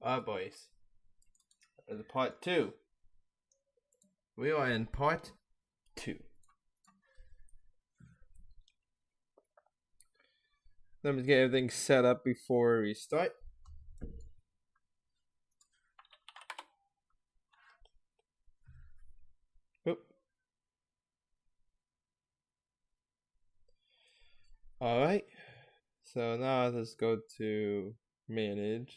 Alright, boys. This is part 2. We are in part 2. Let me get everything set up before we start. Oop. Alright. So now let's go to manage.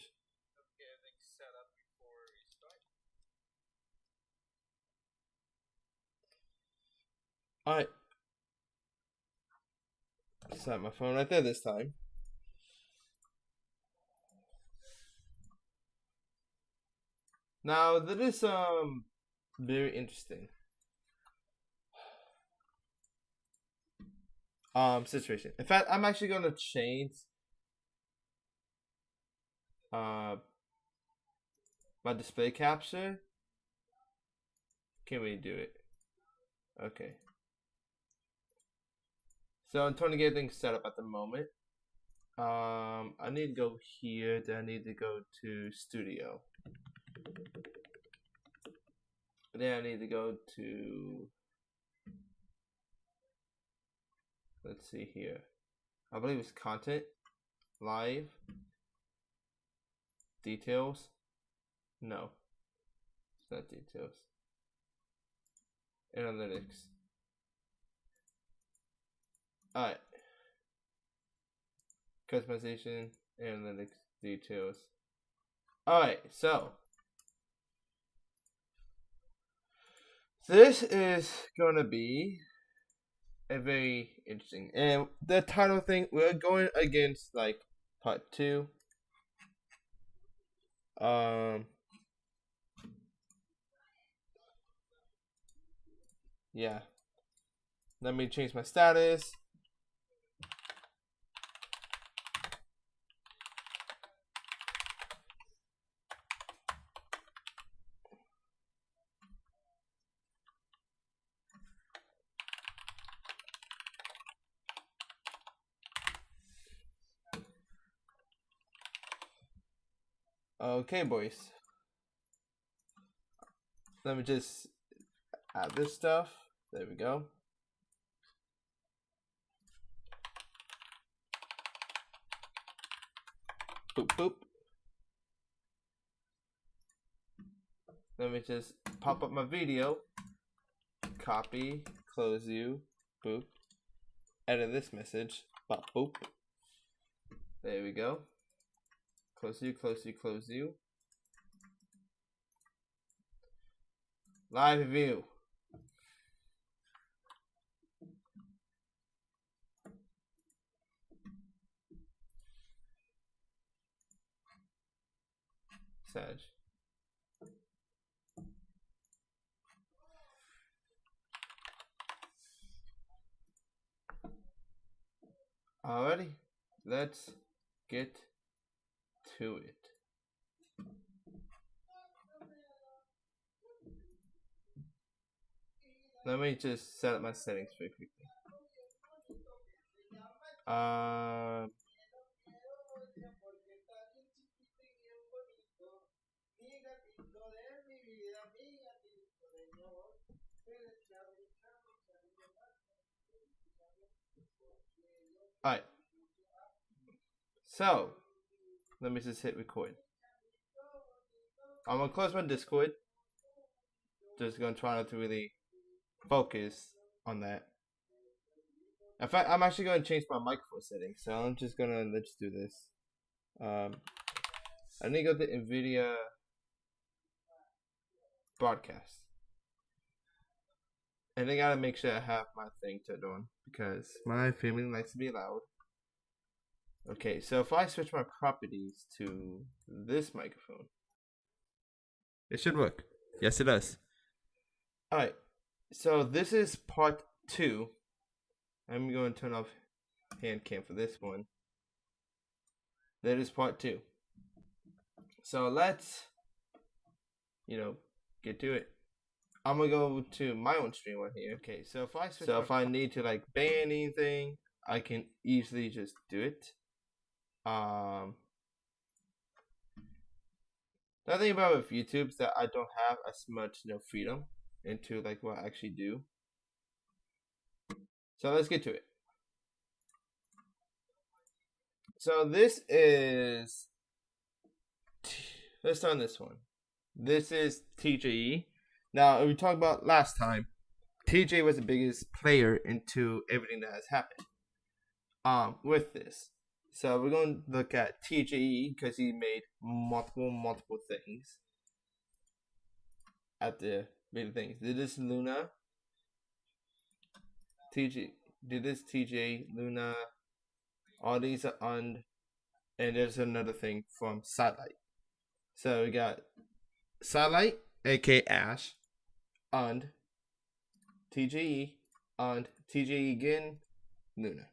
Get everything set up before we start. Alright. Set my phone right there this time. Now that is very interesting situation. In fact, I'm actually gonna change my display capture. Can we do it? Okay. So I'm trying to get things set up at the moment. I need to go here, then I need to go to studio. Then I need to go to, let's see here. I believe it's content, live, details. No, it's not details. Analytics. Alright. Customization, analytics, details. Alright, so this is gonna be a very interesting, and the title thing, we're going against like part 2. Yeah. Let me change my status. Okay, boys. Let me just add this stuff. There we go. Boop, boop. Let me just pop up my video. Copy, close you, boop. Edit this message, pop, boop. There we go. Close you, close you, close you. Live view. Sag. Alrighty, let's get to it. Let me just set up my settings very quickly. Alright. So, let me just hit record. I'm gonna close my Discord. Just gonna try not to really focus on that. In fact, I'm actually gonna change my microphone settings. So I'm just gonna let's do this. I need to go to NVIDIA broadcast. And I gotta make sure I have my thing turned on because my family likes to be loud. Okay, so if I switch my properties to this microphone, it should work. Yes, it does. Alright, so this is part 2. I'm going to turn off hand cam for this one. That is part 2. So let's, get to it. I'm gonna go to my own stream right here. Okay, so if I need to like ban anything, I can easily just do it. The thing about with YouTube is that I don't have as much freedom into like what I actually do. So let's get to it. So this is, let's start on this one. This is TJE. Now we talked about last time. TJ was the biggest player into everything that has happened. With this, so we're going to look at TJE because he made multiple things. At the big things, did this Luna? Did this TJ Luna? All these are and there's another thing from Satellite. So we got Satellite, aka Ash, and TGE, and TGE again, Luna.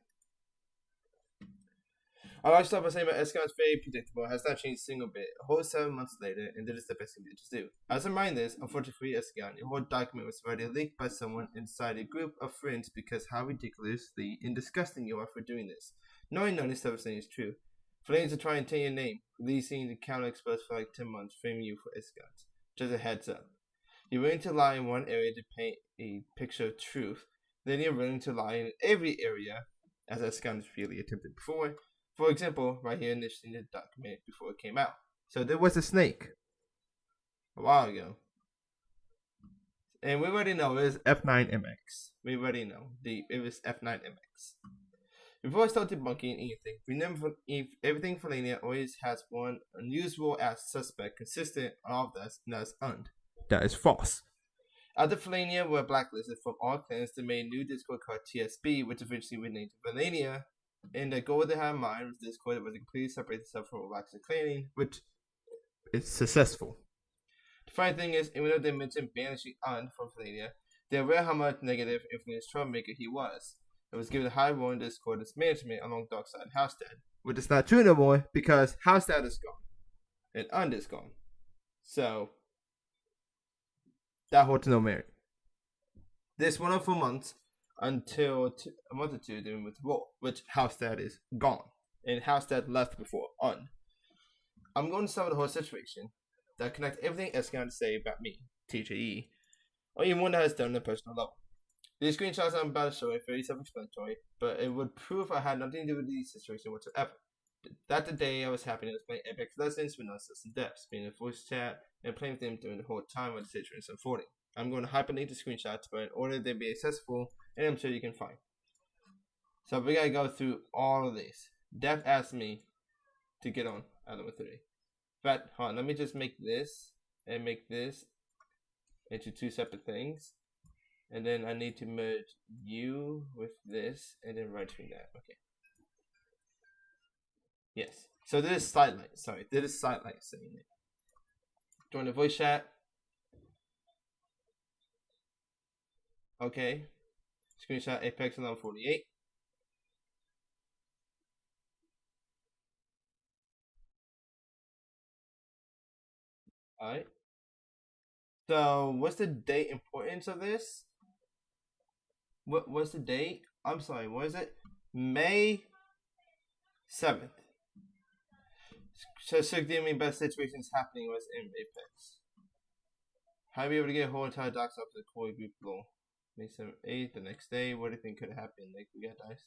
I watched up by saying about Escon is very predictable, has not changed a single bit. A whole 7 months later, and that is the best thing to just do. As a reminder, unfortunately for Escon, your whole document was already leaked by someone inside a group of friends because how ridiculously and disgusting you are for doing this. Knowing none of this stuff is true. Flames are trying to take your name, releasing the counter exposed for like 10 months, framing you for Escons. Just a heads up. You're willing to lie in one area to paint a picture of truth, then you're willing to lie in every area, as Escons really attempted before. For example, right here initially in the document before it came out. So there was a snake a while ago. And we already know it was F9MX. We already know it was F9MX. Before I start debunking anything, remember everything Valania always has one unusual as suspect consistent of this, and that's und. That is false. After Valania were blacklisted from all clans, they made a new Discord called TSB, which eventually renamed Valania. And the goal they had in mind was Discord was to completely separate itself from Relaxed Claiming, which is successful. The funny thing is, even though they mentioned banishing Und from Valania, they were aware how much negative influence troublemaker he was. It was given a high role in Discord's management along Darkside and Housestead, which is not true no more because Housestead is gone and Und is gone. So that holds no merit. This went on for months until a month or two doing with Raw, which Housestead is gone. And Housestead left before Und. I'm going to start with the whole situation that connect everything Escon had to say about me, TJE, or even one that has done on a personal level. These screenshots I'm about to show are very self-explanatory, but it would prove I had nothing to do with the situation whatsoever. That the day I was happy I was playing Apex Legends with non-system depths, being in voice chat, and playing with them during the whole time while the situation is unfolding. I'm going to hyperlink the screenshots, but in order they be accessible, and I'm sure you can find. So we gotta go through all of this. Dev asked me to get on Element 3. But hold on, let me just make this and make this into two separate things. And then I need to merge you with this and then right between that. Okay. Yes. So this is Sidelight. Sorry, this is Sidelight saying it. Join the voice chat. Okay. Screenshot Apex 1148. Alright. So what's the date importance of this? What's the date? I'm sorry, what is it? May 7th. So the best situations happening was in Apex. How are we able to get a whole entire docs up to the core group below? May 7th, 8th, the next day. What do you think could have happened? Like, we got dice.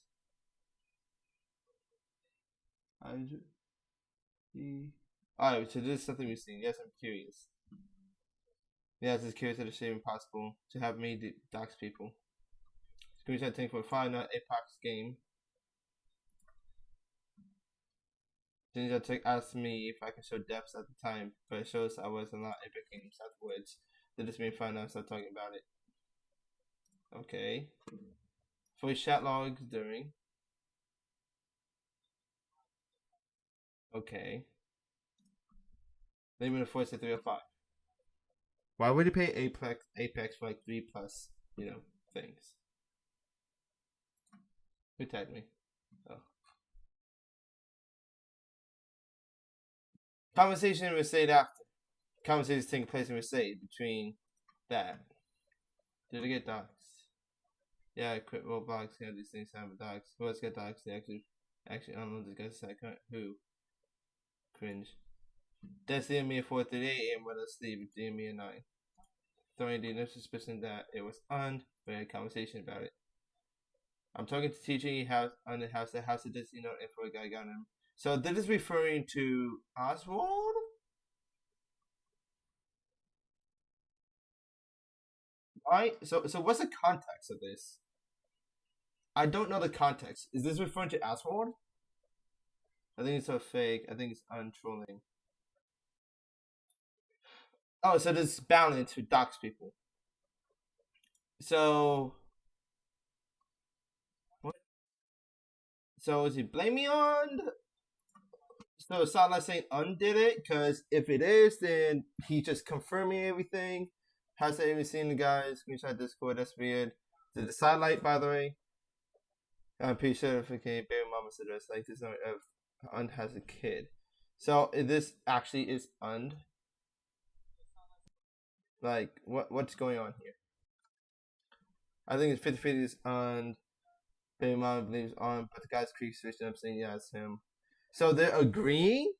Alright, so this is something we've seen. Yes, I'm curious. Yes, it's curious that it's even possible to have me dox people. Screenshot 10.5, not Apex game. Ninja asked me if I can show depths at the time, but it shows I was not Epic Games afterwards. That just made fun and I started talking about it. Okay. For chat logs during. Okay. Then we're gonna force it 305. Why would you pay Apex for like 3+ things? Who tagged me? Oh. Conversation was said after. Conversations taking place in Mercedes between that. Did I get doxxed? Yeah, I quit Roblox. Yeah, these things happen doxxed. Who else got doxxed? They actually unload this guy's account. Who? Cringe. That's the me at 4:30 a.m. when I sleep. The me at 9. Throwing the initial suspicion that it was un. We had a conversation about it. I'm talking to TJ house on the house. The house that does info guy got him. So this is referring to Oswald. Right. So what's the context of this? I don't know the context. Is this referring to Oswald? I think it's a fake. I think it's untrolling. Oh, so this balance to dox people. So what? So is he blaming on? So it's not like saying undid it, because if it is, then he just confirming everything. Has I even seen the guy screenshot Discord? That's weird. The sidelight, by the way. I'm pretty sure if it can baby mama address like this if Und has a kid. So this actually is Und. Like what's going on here? I think it's 50-50 is Und. Baby mama believes On, but the guy's creep switching up saying yeah, it's him. So they're agreeing.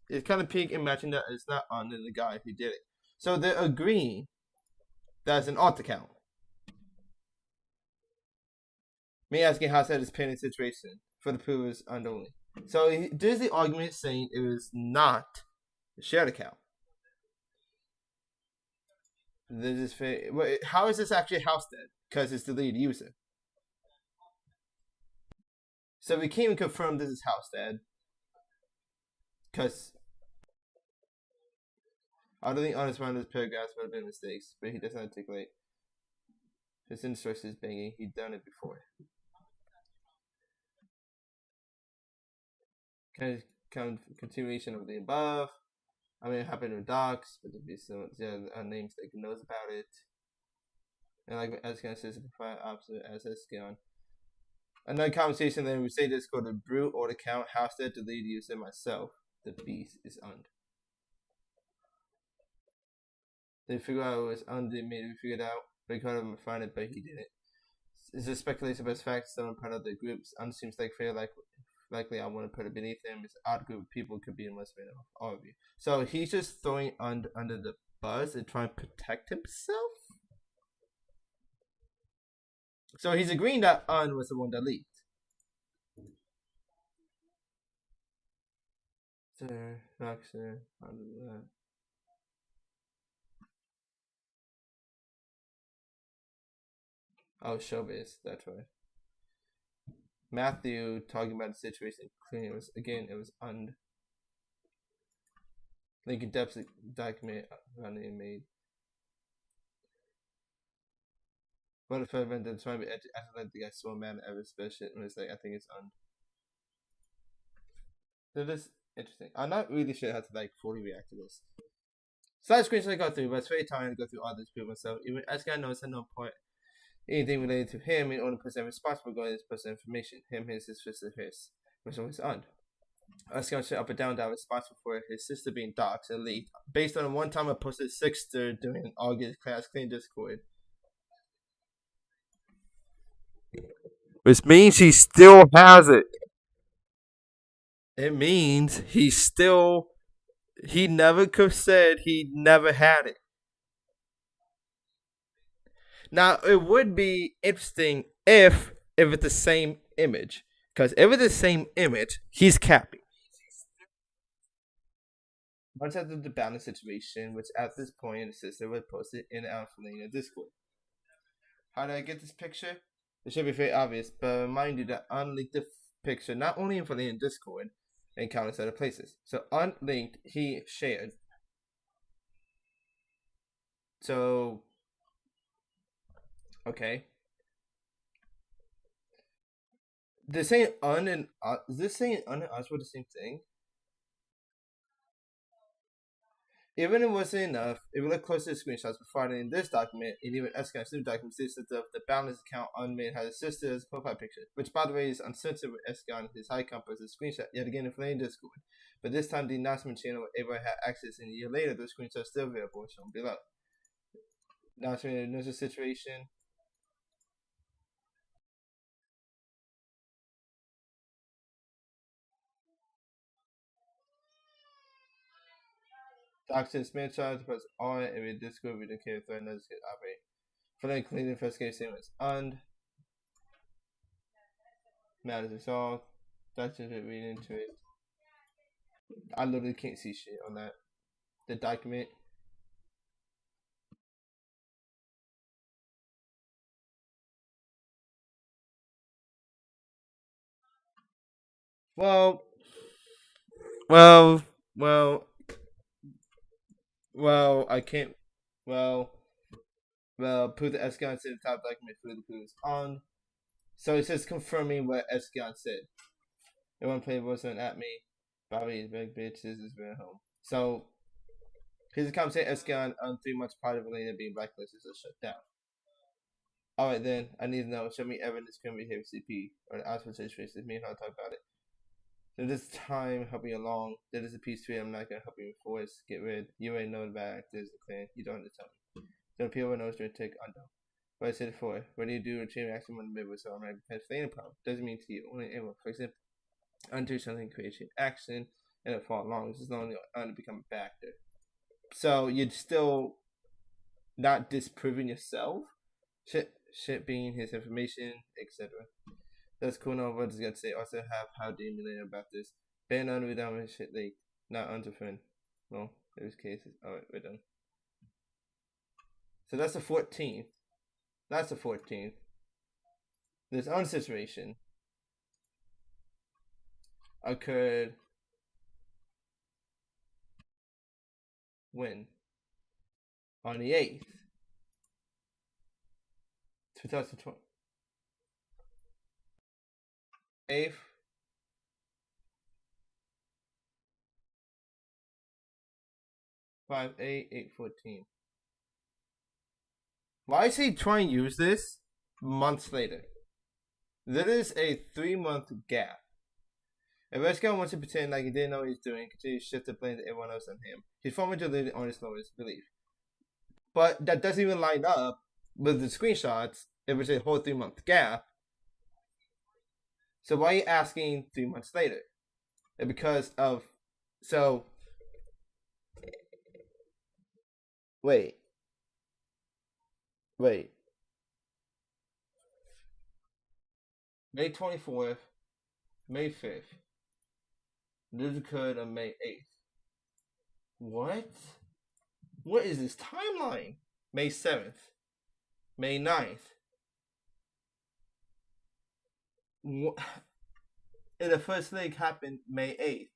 It's kind of peak imagining that it's not Und and the guy who did it. So they're agreeing that's an alt account. Me asking how sad is painting situation for the proof is Und only. So there's the argument saying it was not a shared account. This is how is this actually house dead? Because it's the lead user. So we can't even confirm this is house dead. Because I don't think honest around his paragraphs would have been mistakes, but he doesn't articulate his instructions banging. He'd done it before. Kind of continuation of the above. I mean, it happened with docs, but there'd be some names that knows about it. And like Escan says, the provide opposite as Escan. Another conversation then we say this called the brute or the count house that the lead user myself. The beast is Und. They figure out it was Und did maybe figured out. They couldn't find it, but he didn't. It's just speculation about facts. Someone part of the groups. Und seems like fair, likely I want to put it beneath him. It's an odd group of people could be in less of all of you. So he's just throwing Und under the bus and trying to protect himself. So he's agreeing that Und was the one that leaked. Roxanne, oh, showbiz. That's right. Matthew talking about the situation. Clearly, it was Und. Lincoln depth document Valania made. What if I've been trying to be acting like the guy so mad at every special and it's like I think it's Und. That is interesting. I'm not really sure how to fully react to this. Slide screens I go through, but it's very tiring to go through all this people myself. Even as guy knows at no point anything related to him in order to present responsible going this person's information. Him, his sister, his. Which one is Und. Us going up and down that responsible for his sister being doxxed and leaked based on one time I posted sister during an August class clean Discord. Which means he still has it. It means he never could have said he never had it. Now it would be interesting if it's the same image. Because if it's the same image, he's capping. Once after the balance situation, which at this point the sister would post it in Valania Discord. How did I get this picture? It should be very obvious, but remind you that unlinked the picture not only in Valania Discord and countless other places. So unlinked, he shared. So okay. This saying Un and is this saying Un and Us were the same thing? Even if it wasn't enough, if we look closer to the screenshots provided in this document, and even Escan's new document states that the balance account unmade has a sister's profile picture, which by the way is uncensored with Escan his high compass a screenshot yet again in Flame Discord. But this time the announcement channel where everyone had access, and a year later the screenshot is still available shown below. Announcement in another situation. Doctors man charge press on every Discord we don't care if threat notice get operate. For the clean investigation statements und matters resolved. Doctors are reading into it. I literally can't see shit on that. The document. Well, well, well, I can't. Well, put the Escon said the top document for the clues on. So it says confirming what Escon said. Everyone played wasn't at me. Bobby is big bitch. This is very home. So his account said Escon on 3 months prior to Valania being blacklisted is shut down. Alright then, I need to know. Show me evidence can be here with CP or the Oxford situation. Me and I'll talk about it. So this time helping you along. That is a piece 3. I'm not gonna help you enforce. Get rid. You already know the bad actors, the clan. You don't have to tell me. Don't appeal with no straight take undo. What I said before. What do you do to chain action when the middle so I'm not any problem? Doesn't mean to you. Only anyone. For example, undo something creates action and it fall along. This is only to become a factor. So you're still not disproving yourself. Shit being his information, etc. That's cool. Now what is gonna say? Also have how do you know about this? Ban on without shit like not under friend. Well, there's cases. Alright, we're done. So that's the 14th. That's the 14th. This own situation occurred when? On the 8th. 2020. 8th. 5/8/8/14. Why is he trying to use this months later? There is a 3-month gap. If Escon wants to pretend like he didn't know what he's doing, continue to shift the blame to everyone else on him. He's formally deleted on his lowest belief. But that doesn't even line up with the screenshots. It was a whole 3-month gap. So why are you asking 3 months later? And because of wait. May 24th, May 5th. This occurred on May 8th. What? What is this timeline? May 7th. May 9th. What? And the first leg happened May 8th.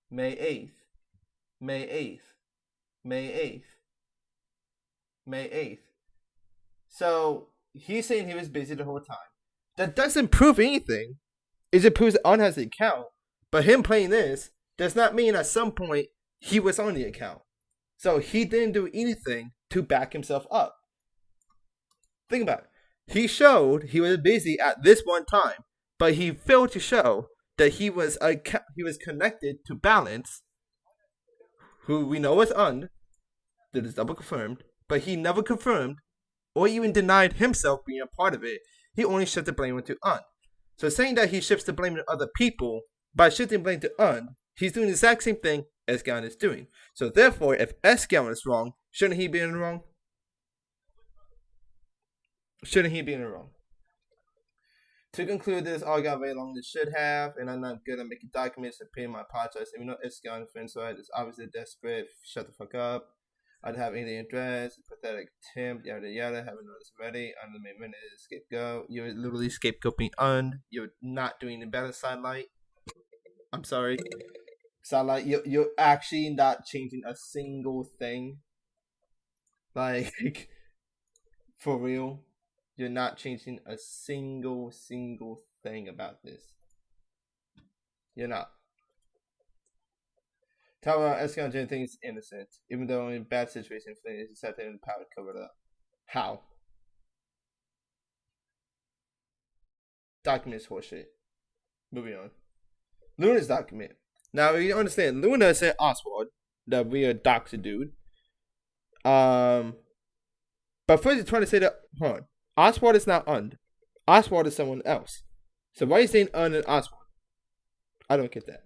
May 8th. May 8th. May 8th. May 8th. So he's saying he was busy the whole time. That doesn't prove anything. It proves that On has the account. But him playing this does not mean at some point he was on the account. So he didn't do anything to back himself up. Think about it. He showed he was busy at this one time, but he failed to show that he was connected to Balance, who we know is Un. That is double confirmed, but he never confirmed or even denied himself being a part of it. He only shifted blame to Un. So saying that he shifts the blame to other people by shifting blame to Un, he's doing the exact same thing Escon is doing. So therefore, if Escon is wrong, shouldn't he be in the wrong? Shouldn't he be in the wrong? To conclude, this all got very long than it should have, and I'm not good at making documents and paying my apologize. And we know Escon friends, so it's obviously desperate. Shut the fuck up. I'd have alien dress, pathetic attempt, yada yada, haven't noticed already. I'm the main minute scapegoat. You're literally scapegoating Un. You're not doing the better sidelight. I'm sorry. Sidelight, you're actually not changing a single thing. Like, for real. You're not changing a single thing about this. You're not. Talk about Escon doing things innocent, even though in bad situations, Flynn is set in the power to cover it up. How? Documents horseshit. Moving on. Luna's document. Now you understand, Luna said Oswald, the weird doxer dude. But first he's trying to say that Oswald is not Un. Oswald is someone else. So why are you saying Un and Oswald? I don't get that.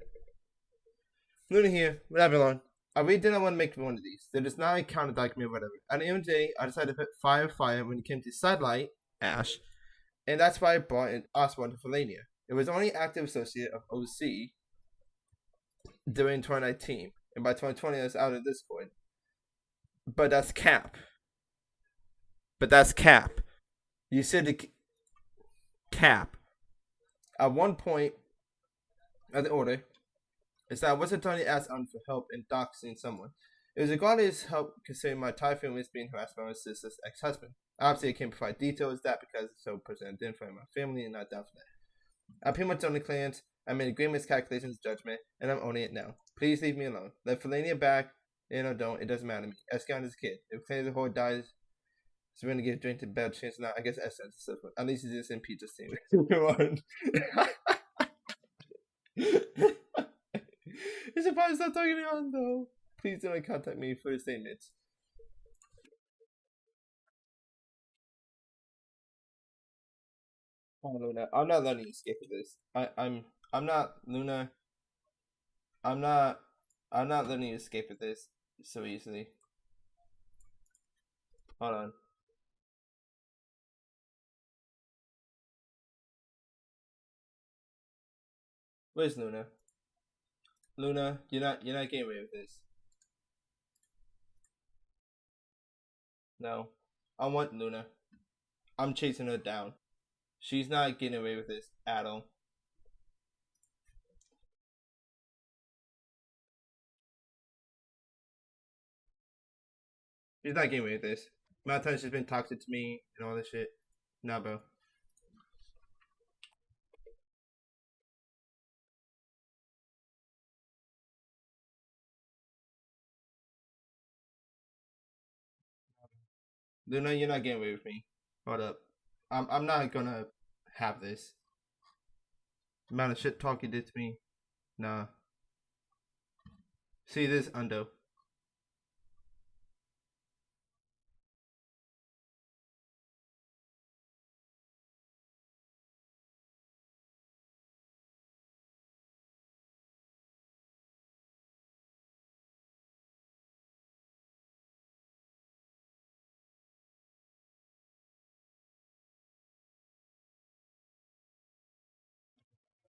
Luna here, with Avalon. I really didn't want to make one of these. There is not a counter document, whatever. At the end of the day, I decided to put fire when it came to satellite, Ash. And that's why I brought in Oswald to Valania. It was only active associate of OC during 2019. And by 2020, I was out of Discord. But that's cap. You said the cap. At one point of the order, is that I wasn't trying to ask on for help in doxing someone. It was regarding his help considering my entire family was being harassed by my sister's ex-husband. Obviously, I can't provide details of that because it's so personal identifying my family and not down for that. I pretty much own the clans. I made agreements, calculations, judgment, and I'm owning it now. Please leave me alone. Let Valania back, or don't. It doesn't matter to me. Escon is a kid. If clans the horde dies, so we're gonna give drink to better chance now. I guess Essence is different. At least it's in Peter's team. Come on. It's surprised stop talking on though. Please don't contact me for the statements. Oh, Luna, I'm not letting you escape with this. I'm not Luna. I'm not I'm not letting you escape with this so easily. Hold on. Where's Luna? Luna, you're not getting away with this. No. I want Luna. I'm chasing her down. She's not getting away with this at all. She's not getting away with this. The amount of times she's been toxic to me and all this shit. Nah, bro. Luna, you're not getting away with me. Hold up. I'm not gonna have this. The amount of shit talk you did to me. Nah. See this, Undo.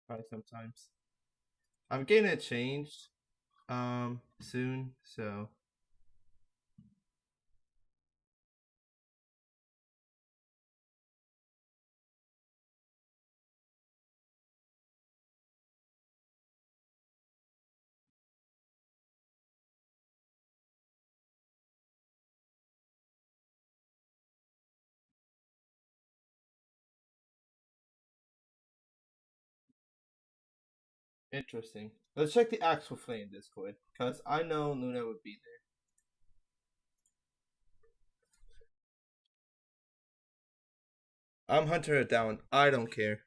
Probably sometimes. I'm getting it changed soon, so interesting. Let's check the actual flame Discord, because I know Luna would be there. I'm hunting her down. I don't care.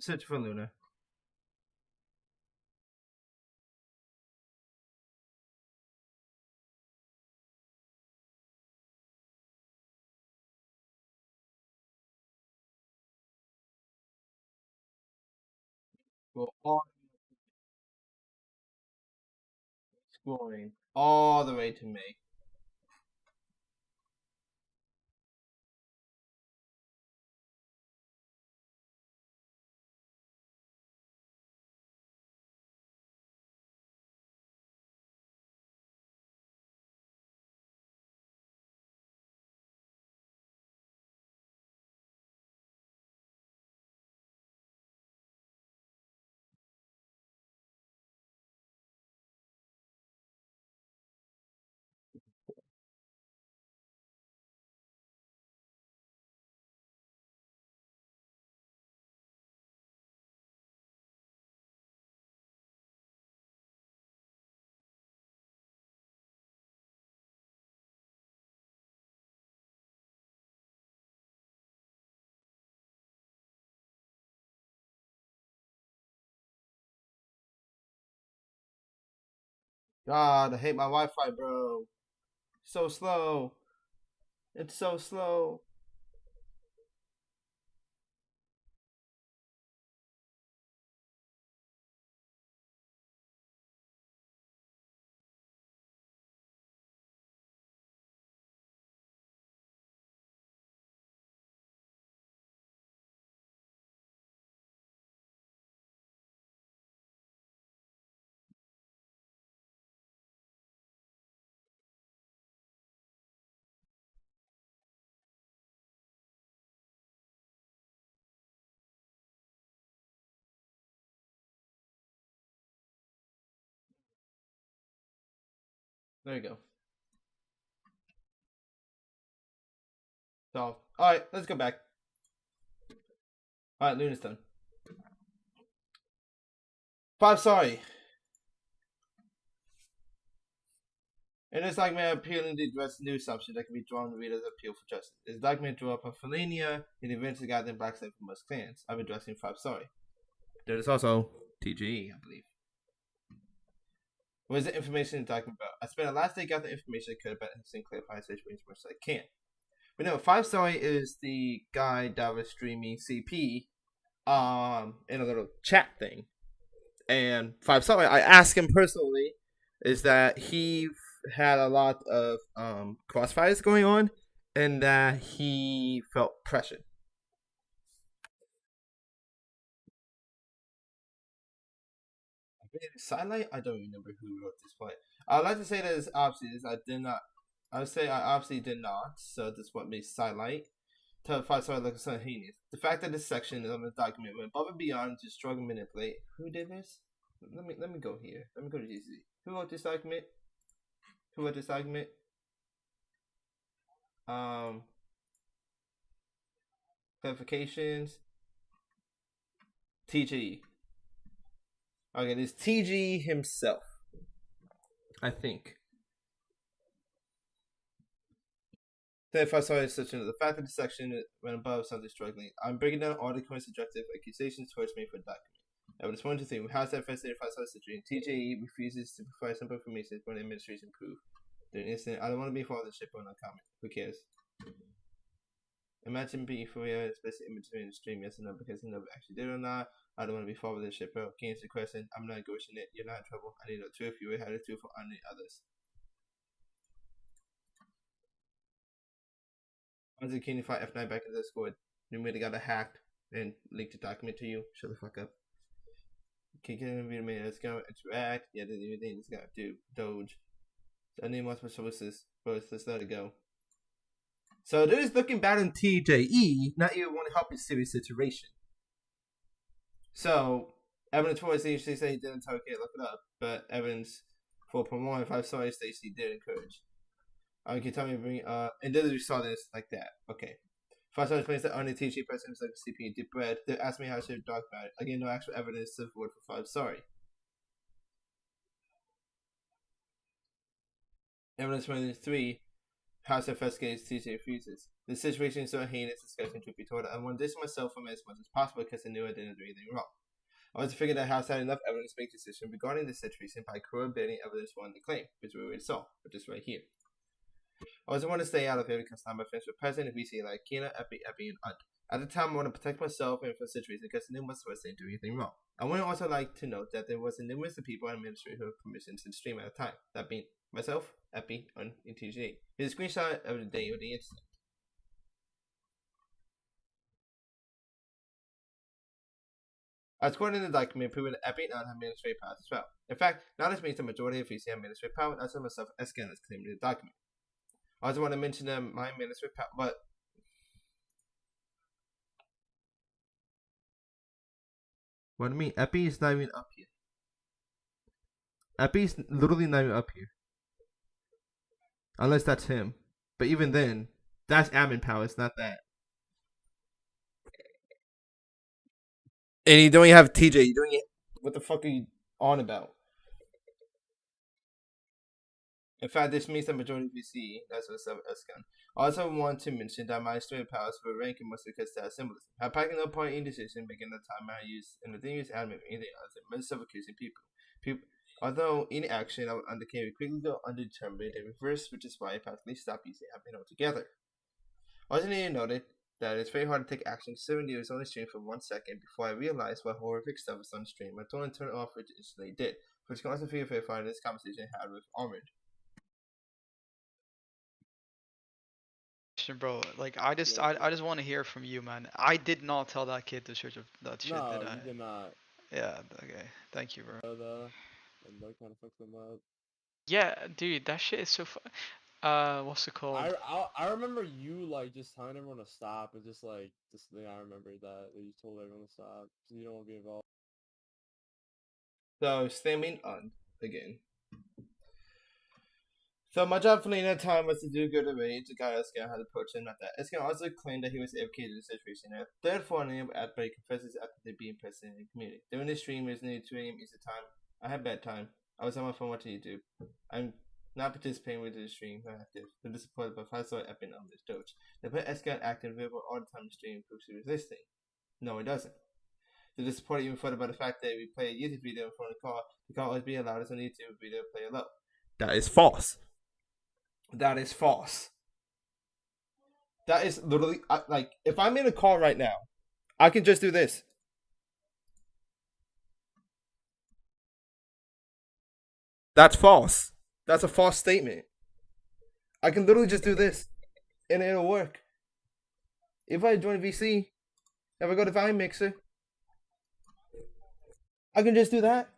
Search for Luna. Go all exploring all the way to May. God, I hate my Wi-Fi, bro. So slow. It's so slow. There you go. So, alright, let's go back. Alright, Luna's done. 5 sorry. In this document, appealing to address new assumptions that can be drawn to readers' appeal for justice. This document drew up on Valania in the events that got them black slave from most clans. I'm addressing 5 sorry. There is also TGE, I believe. What is the information in the document about? I spent the last day got the information I could about and clarifying situations as much as I can. But no, 5 sorry is the guy that was streaming CP in a little chat thing. And 5 sorry, I asked him personally, is that he had a lot of crossfires going on and that he felt pressured. Sidelight? I don't remember who wrote this point. I'd like to say that it's obviously I did not. I would say I obviously did not. So this is what makes sidelight. To 5 sorry look so heinous. The fact that this section of the document went above and beyond to struggle manipulate. Who did this? Let me go here. Let me go to GC. Who wrote this document? Who wrote this document? Clarifications. TG. Okay, this TG himself. I think. If I saw this section, the fact that the section went above something struggling, I'm breaking down all the constructive accusations towards me for document. Evidence 1 to 3. How's that fascinated if I saw the situation? TJE refuses to provide simple information for the administration proof. During the incident, I don't want to be involved in ship or no comment. Who cares? Imagine being for real, especially images in the stream, yes or no, because he never actually did or not. I don't want to be involved with this ship, bro. Can't answer the question. I'm not negotiating it. You're not in trouble. I need no truth. You already had the truth for any others. Once the King fight F9 back into the squad, you made got a hacked and leaked the document to you. Shut the fuck up. Can you be a minute? Let's go interact. Yeah, the new thing is gonna do Doge. So I need multiple sources. But let's let it go. So they're just looking bad on TJE, not even want to help in serious situation. So Evans towards the say he didn't tell okay, look it up, but Evans 4.1 5 sorry Stacy did encourage. Can you tell me bring and then we saw this like that. Okay. 5 sorry explains that only TJ person is like CP deep bread. They asked me how to talk about it. Again, no actual evidence to support for 5 sorry. Evidence 23 House investigates TJ refuses. The situation is so heinous, disgusting to be told. I want this myself from as much as possible because I knew I didn't do anything wrong. I want to figure that House had enough evidence to make a decision regarding this situation by corroborating evidence one to claim, which we already saw, but just right here. I also want to stay out of it because I'm a friends with President VC like Kina, Epi, and Unt. At the time, I want to protect myself and for the situation because I knew my source didn't do anything wrong. I want to also like to note that there was a numerous of people in the ministry who have permission to stream at a time. That being myself, Epi, and TGA. Here's a screenshot of the day of the incident. As according to the document, proven that Epi not have administrative powers as well. In fact, now this means the majority of VC have administrative power, and also myself as again as claimed in the document. I also want to mention that my administrative power, but what do you mean? Epi is not even up here. Epi is literally not even up here. Unless that's him. But even then, that's admin power, it's not that. And you don't even have TJ, you don't even, what the fuck are you on about? In fact, this means the majority of VC, that's what S-Gun. I also want to mention that my strength powers for ranking must because that symbolism. I'm packing no point in decision making the time I use and the thing is admin anything else and most of accusing people. Although any action I would undertake would quickly go undetermined and reverse, which is why I practically stopped using admin altogether. Also need to note that it's very hard to take action considering it was only streamed for 1 second before I realized what horrific stuff was on stream. I told him to turn it off, which instantly did, which can also feel verified in this conversation I had with Armand. Bro, like I just want to hear from you, man. I did not tell that kid to search that shit, No, did I? you did not. Yeah, okay. Thank you, bro. And that kind of fucked them up. Yeah, dude, that shit is so what's it called? I remember you like just telling everyone to stop and just yeah, I remember that you told everyone to stop because you don't want to be involved. So, stemming on again. So my job for that time was to do good away to guide Escan how to approach him at that. Escan also claimed that he was AFK in the situation. At third fortnight after he confesses after they being present in the community. During the stream it was nearly 2 a.m. Eastern time. I had bedtime. I was on my phone watching YouTube. I'm not participating with the stream active. They're disappointed by 5 star epic on this doge. They put Escan active available all the time in the stream proves he was listening. No, it doesn't. They're disappointed even further by the fact that we play a YouTube video in front of the car. The car always be allowed as a YouTube video player low. That is false. That is false. That is literally like if I'm in a car right now, I can just do this. That's false. That's a false statement. I can literally just do this and it'll work. If I join VC, if I go to Vine Mixer, I can just do that.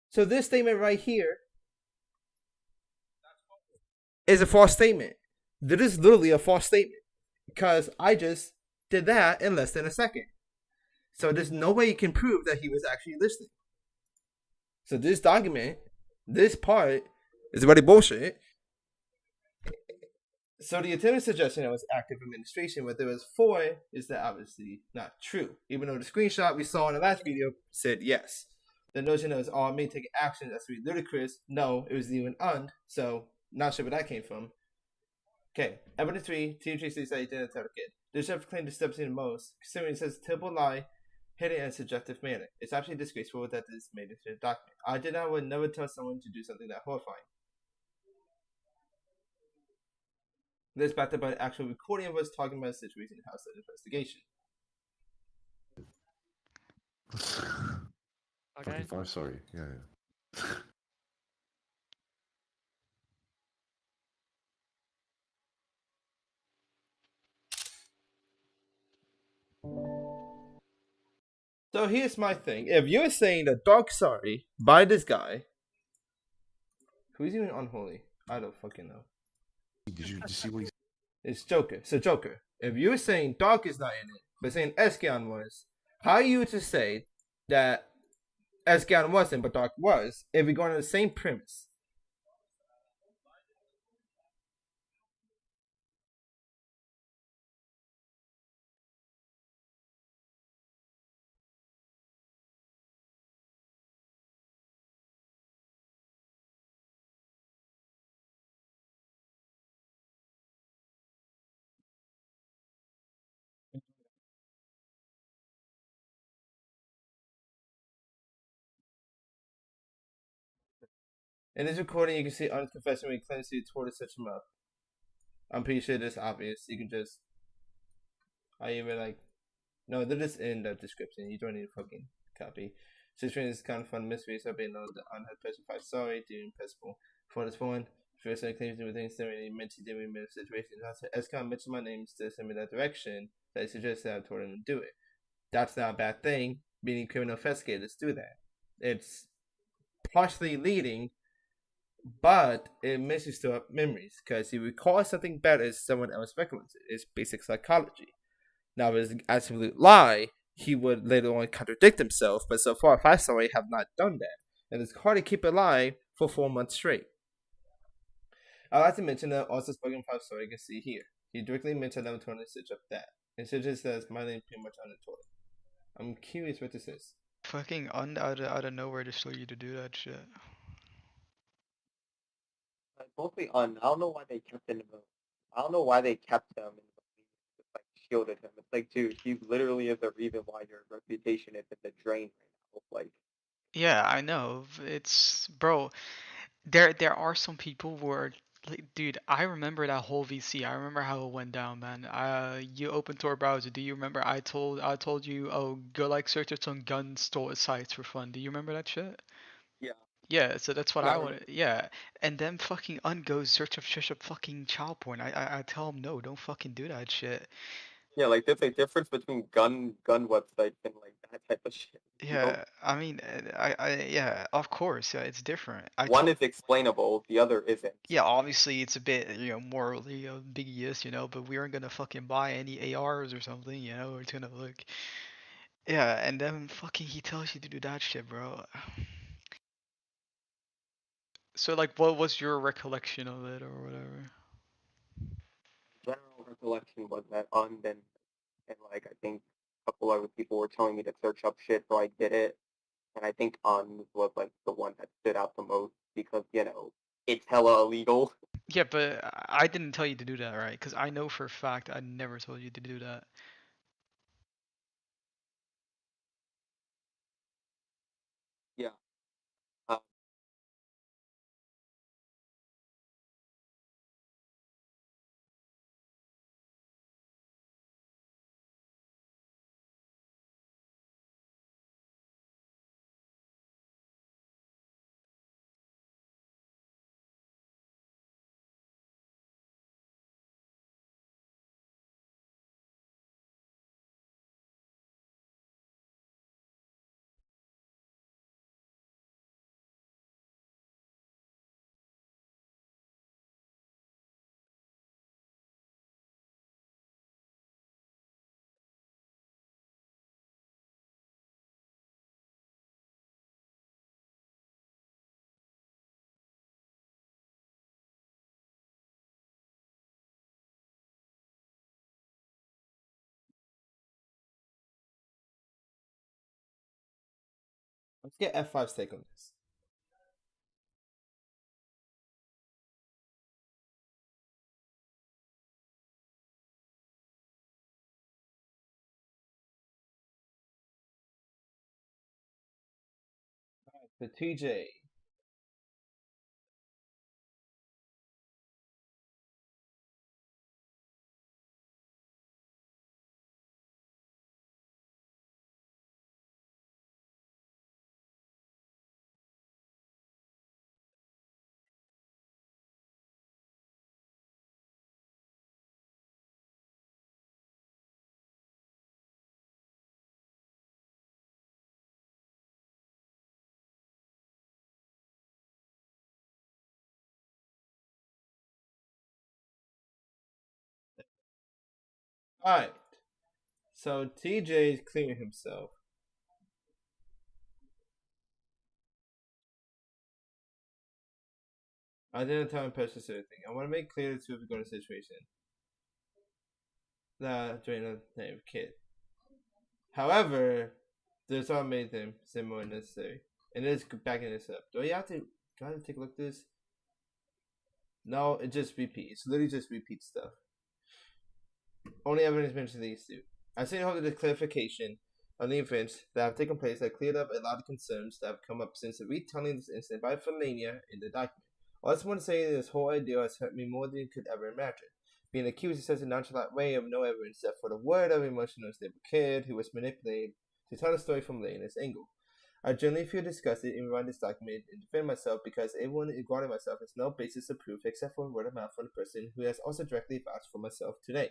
So this statement right here is a false statement. This is literally a false statement because I just did that in less than a second. So there's no way you can prove that he was actually listening. So this document, this part, is already bullshit. So the attempted suggestion that it was active administration, what there was for, is that obviously not true. Even though the screenshot we saw in the last video said yes. The notion that it was all me taking action, that's really ludicrous. No, it was you and Und, so not sure where that came from. Okay, evidence 3, Team 3 says that he didn't tell the kid. The chef claimed the steps in the most, considering it says terrible lie, hidden in a subjective manner. It's absolutely disgraceful that this made it to the document. I did not would never tell someone to do something that horrifying. This backed up by the actual recording of us talking about the situation in the house of investigation. Okay. 45, sorry. Yeah. So here's my thing. If you're saying a dog sorry by this guy, who's even unholy? I don't fucking know. Did you see what he said? It's Joker. So Joker, if you're saying Doc is not in it, but saying Escan was, how are you to say that Escan wasn't, but Doc was, if we're going on the same premise? In this recording, you can see honest confession when he claims he tore to such him up. I'm pretty sure this obvious. You can just, I even like, no, they're just in the description. You don't need a fucking copy. Situation is kind of fun mystery, so being known that unheard specified sorry, doing impossible. For this one, first I claims to things that really meant to do in the situation. Also, Escon mentioned my name to send me that direction. That I suggested I told him to do it. That's not a bad thing. Meaning criminal investigators do that. It's partially leading, but it messes up memories because he recalls something better as someone else recommends it. It's basic psychology. Now, if it's an absolute lie, he would later on contradict himself, but so far, 5 Story have not done that. And it's hard to keep a lie for 4 months straight. I'd like to mention that also spoken 5 Story you can see here. He directly mentioned them to stitch up that. And so just says my name pretty much on the toilet. I'm curious what this is. Fucking out of nowhere just told you to do that shit. Mostly I don't know why they kept him. I don't know why they kept him and just like shielded him. It's like, dude, he literally is the reason why your reputation is in the drain right now. Like, Yeah, I know. It's bro. There are some people who are like, dude. I remember that whole VC. I remember how it went down, man. You opened Tor browser. Do you remember? I told you, oh, go like search up some gun store sites for fun. Do you remember that shit? Yeah. Yeah, so that's what Yeah, I I want. remember. Yeah, and then fucking goes search up fucking child porn. I tell him no, don't fucking do that shit. Yeah, like there's a difference between gun websites and like that type of shit. You don't. Yeah, I mean, yeah, of course, yeah, it's different. I One told, is explainable, the other isn't. yeah, obviously it's a bit, morally ambiguous, but we aren't gonna fucking buy any ARs or something, It's gonna look, yeah, and then fucking he tells you to do that shit, bro. So like, what was your recollection of it or whatever? General recollection was that and like I think a couple other people were telling me to search up shit, so I did it. And I think was like the one that stood out the most because it's hella illegal. Yeah, but I didn't tell you to do that, right? Because I know for a fact I never told you to do that. Yeah. Uh, Let's get F5's take on this. The TJ. Alright. So TJ is clearing himself. I didn't tell him purchase anything. I want to make clear the truth regarding the situation. That during the name kid. However, there's all made them seem more necessary. And it is backing this up. Do I have to gotta take a look at this? No, it just repeats. It's literally just repeat stuff. Only evidence mentioned these two. I say hope the clarification on the events that have taken place that cleared up a lot of concerns that have come up since the retelling of this incident by Valania in the document. I just want to say this whole idea has hurt me more than you could ever imagine. Being accused in such a nonchalant way of no evidence except for the word of an emotional unstable kid who was manipulated to tell a story from Lena's angle. I generally feel disgusted in writing this document and defend myself because everyone regarding myself has no basis of proof except for word of mouth from the person who has also directly vouched for myself today.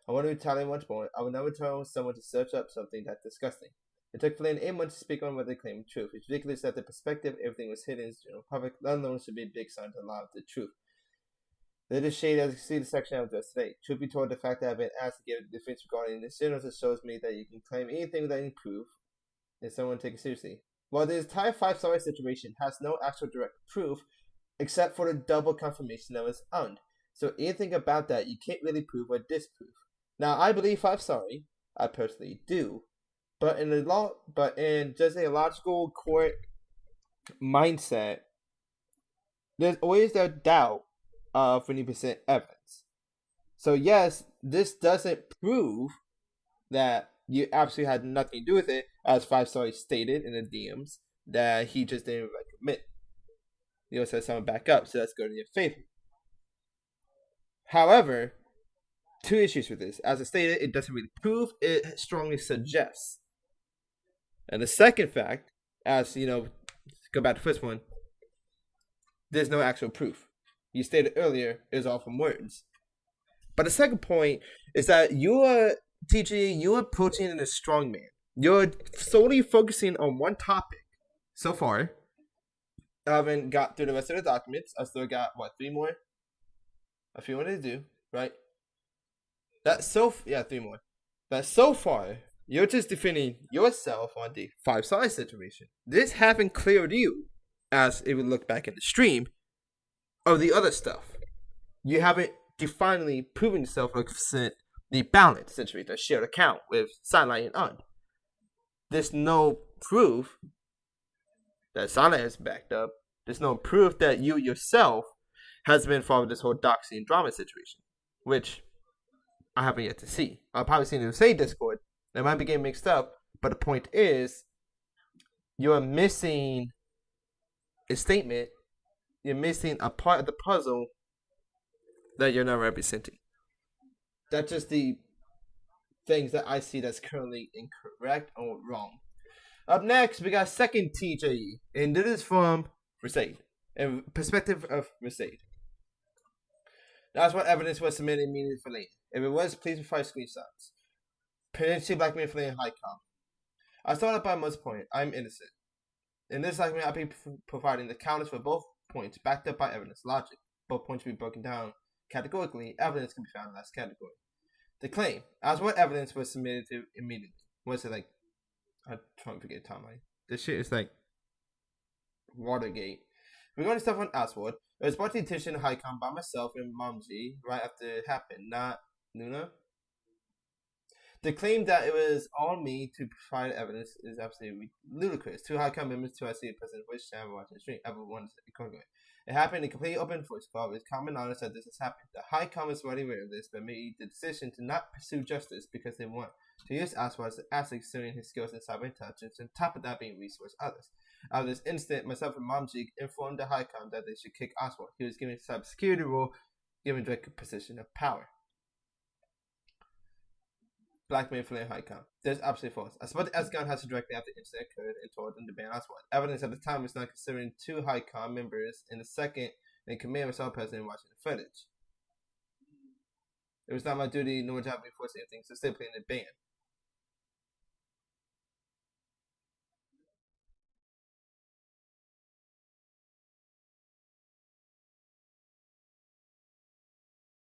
I want to retaliate once more. I would never tell someone to search up something that disgusting. It took Flynn 8 months to speak on what they claimed truth. It's ridiculous that the perspective everything was hidden is public, let alone should be a big sign to lie of the truth. Let us shade as you see the section I addressed today. Truth be told, the fact that I've been asked to give a defense regarding this sentence shows me that you can claim anything without any proof and someone take it seriously. While the entire 5-star situation has no actual direct proof, except for the double confirmation that was owned. So anything about that you can't really prove or disprove. Now I believe 5-star, I personally do, but in just a logical court mindset, there's always that doubt of 20% evidence. So yes, this doesn't prove that you absolutely had nothing to do with it, as 5-star stated in the DMs that he just didn't admit. He also said someone back up, so that's good in your favor. However, two issues with this. As I stated, it doesn't really prove, it strongly suggests. And the second fact, as go back to the first one, there's no actual proof. You stated earlier, it was all from words. But the second point is that you're approaching it as a strong man. You're solely focusing on one topic so far. I haven't got through the rest of the documents. I still got, 3 more? A few more to do, right? 3 more. But so far, you're just defending yourself on the 5-star situation. This haven't cleared you, as it would look back in the stream, of the other stuff. You haven't definitely proven yourself the balance situation, the shared account with Sideline and Un. There's no proof that Sideline has backed up. There's no proof that you yourself has been involved with this whole doxing and drama situation, which I haven't yet to see. I've probably seen it say Discord. It might be getting mixed up, but the point is, you're missing a statement. You're missing a part of the puzzle that you're not representing. That's just the things that I see that's currently incorrect or wrong. Up next, we got second TJE, and this is from Mercedes, and perspective of Mercedes. That's what evidence was submitted immediately for Valania. If it was, please provide screenshots. Potentially blackmail for Valania Highcom. I started by most point. I'm innocent. In this document, I'll be providing the counters for both points, backed up by evidence logic. Both points will be broken down categorically. Evidence can be found in the last category. The claim, as what evidence was submitted to immediately. Was it like, I'm trying to forget the timeline. This shit is like Watergate. Regarding stuff on Aswad, it was brought to the attention of Highcom by myself and Momji right after it happened, not Nuna. The claim that it was on me to provide evidence is absolutely ludicrous. Two Highcom members, two I see the president voice channel watching the stream, everyone's congruent. It happened in complete open voice call. It's common knowledge that this has happened. The Highcom is already aware of this, but made the decision to not pursue justice because they want to use Aswad as an asset, considering his skills in cyber intelligence, and on top of that being resource others. Out of this incident, myself and Momji informed the Highcom that they should kick Oswald. He was given a cybersecurity role, given direct position of power. Blackmail for the Highcom. There's absolutely false. I suppose the S-Gun has to directly after the incident occurred and told them to ban Oswald. Evidence at the time was not considering two Highcom members in the second in command was all present watching the footage. It was not my duty nor job to enforce anything, so still playing the ban.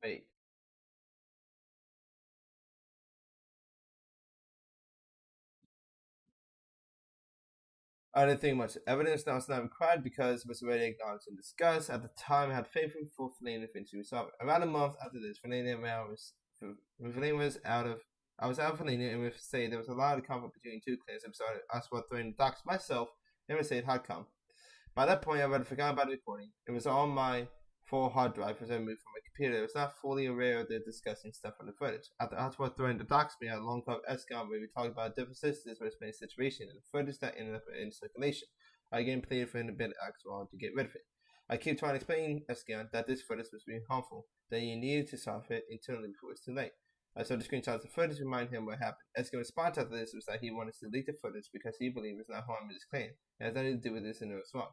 Wait. I didn't think much. Evidence now is not required because it was already acknowledged and discussed. At the time, I had faith in full Valania to resolve it. Around a month after this, Valania was out of Valania, and we say there was a lot of conflict between two clans. I'm sorry, I was threatening to dox myself and Mercedes had come. By that point, I already forgot about the recording. It was on my full hard drive was removed from my computer. I was not fully aware of the discussing stuff on the footage. After Oswald threatened to dox me, I had a long talk with Escom where we talked about differences in this situation and the footage that ended up in circulation. I again pleaded for him to bid Oswald to get rid of it. I keep trying to explain Escom that this footage was being harmful, that he needed to solve it internally before it's too late. I saw the screenshots of the footage to remind him what happened. Escom's response after this was that he wanted to delete the footage because he believed it was not harming his claim. It has nothing to do with this and it was wrong.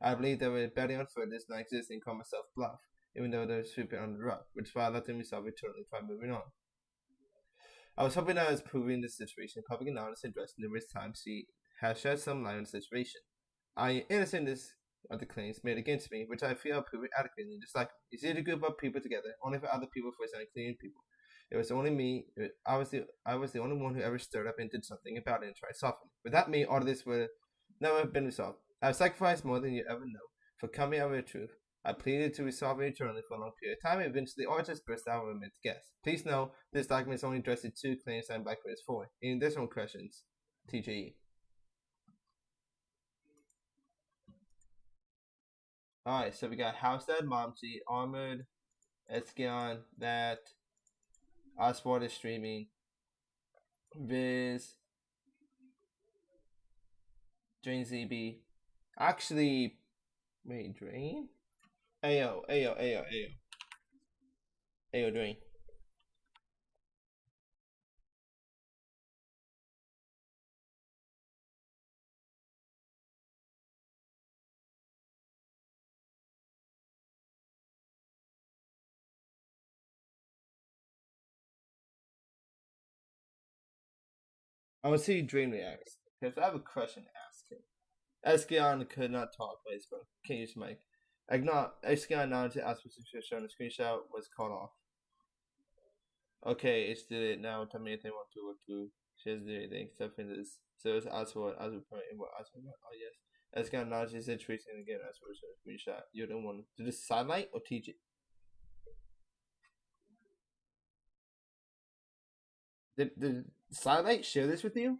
I believe there were betting on footage not existing and call myself bluff, even though they were sweeping under the rug, which is why I let them resolve it internally by moving on. I was hoping that I was proving this situation public and honest and addressed numerous times. She has shed some light on the situation. I am innocent of the claims made against me, which I feel are proven adequately and dislikable. It's easy to group up people together, only for other people for unclean people. It was only me. I was the only one who ever stirred up and did something about it and tried to soften it. Without me, all of this would never have been resolved. I have sacrificed more than you ever know for coming out with the truth. I pleaded to resolve it internally for a long period of time, and eventually all just burst out of meant to guess. Please know, this document is only addressed to two claims I'm blackmailed for. Any additional questions? TJE. Alright, so we got House Dad Momji, Armored, Eskeon, that Oswald is streaming. Viz. Drain ZB. Actually, wait, Drain? Ayo, Drain. I want to see Drain reacts. Because I have a question to ask him. Eskeon could not talk, but can't use mic. Eskeon nodded to ask for shown. The screenshot was called off. Okay, it's did it now. Tell me anything want to look through. She doesn't do anything except for this. So it's as for point and what as for oh yes. Eskeon nodded to said tracing again as for a screenshot. You don't want to do this sidelight or teach it? Did sidelight share this with you?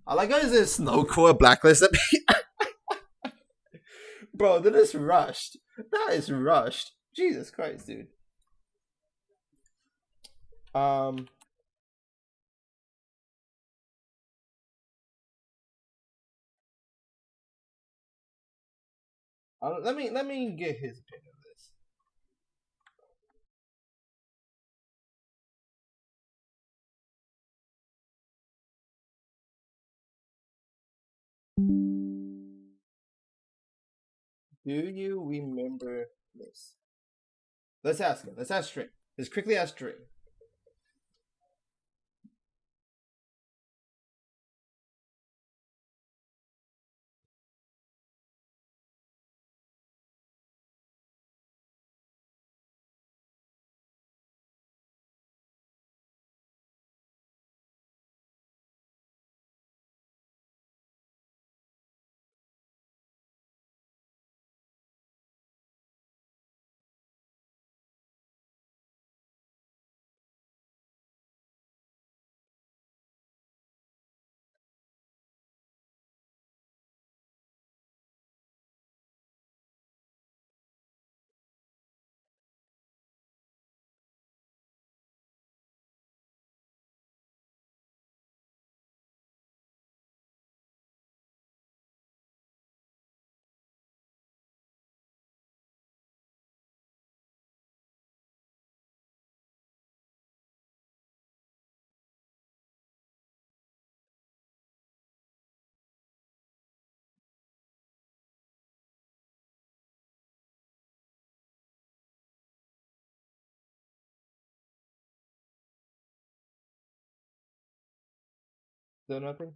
I like how is this Snowcore blacklist at me. Bro, that is rushed. That is rushed. Jesus Christ, dude. Let me get his opinion on this. Do you remember this? Let's ask him. Let's ask String. Let's quickly ask String. Still nothing?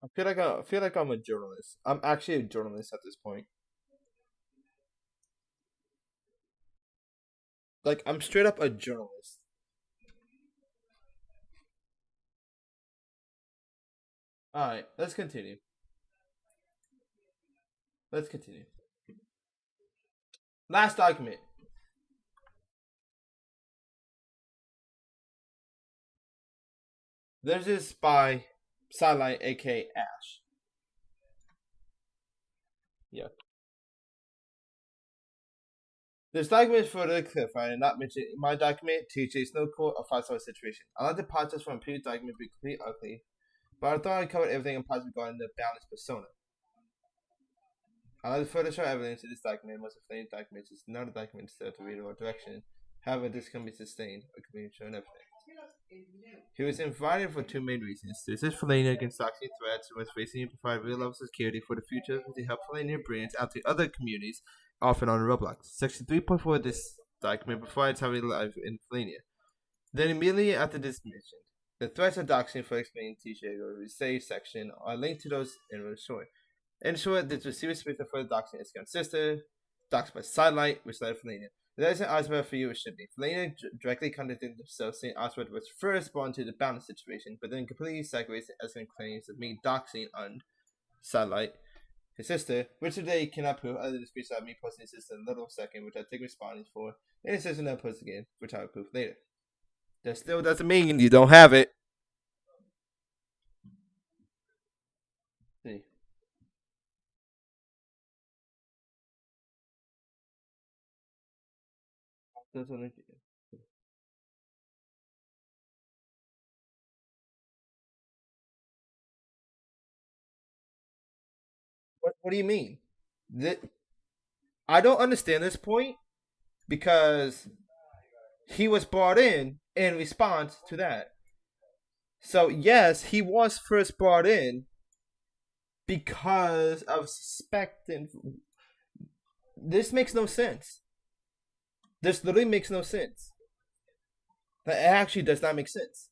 I feel like I'm a journalist. I'm actually a journalist at this point. Like I'm straight up a journalist. Alright, let's continue. Last document. There's this by Sidelight, aka Ash. Yeah. This document is for the clarified and not mentioned in my document, TJ Snowcore, a 5-star situation. I like the process from a previous document be completely ugly, but I thought I covered everything and possibly regarding the balanced persona. I like to further show evidence in this document. Most of the documents is not a document set to read or direction. However, this can be sustained or can be shown evidence. He was invited for two main reasons. To assist Valania against toxic threats and was facing to provide real level security for the future to help Valania branch out to other communities often on Roblox. Section 3.4 of this document provides how we live in Valania. Then immediately after this mission, The threats of doxing for explaining teacher or say section are linked to those in the story. In short, the serious reason for the doxing is consistent, doxed by Sidelight, which led Valania. That isn't Oswald for you, it should be. Valania directly contradicted themselves, saying Oswald was first brought into the balance situation, but then completely segues the Eskin claims of me doxing on Sidelight, his sister, which today cannot prove other than the screenshot of me posting his sister in a little second, which I take response for, and his sister now posts again, which I will prove later. That still doesn't mean you don't have it. See. What do you mean? I don't understand this point because he was brought in response to that. So yes, he was first brought in because of suspecting. This makes no sense. This literally makes no sense. That actually does not make sense.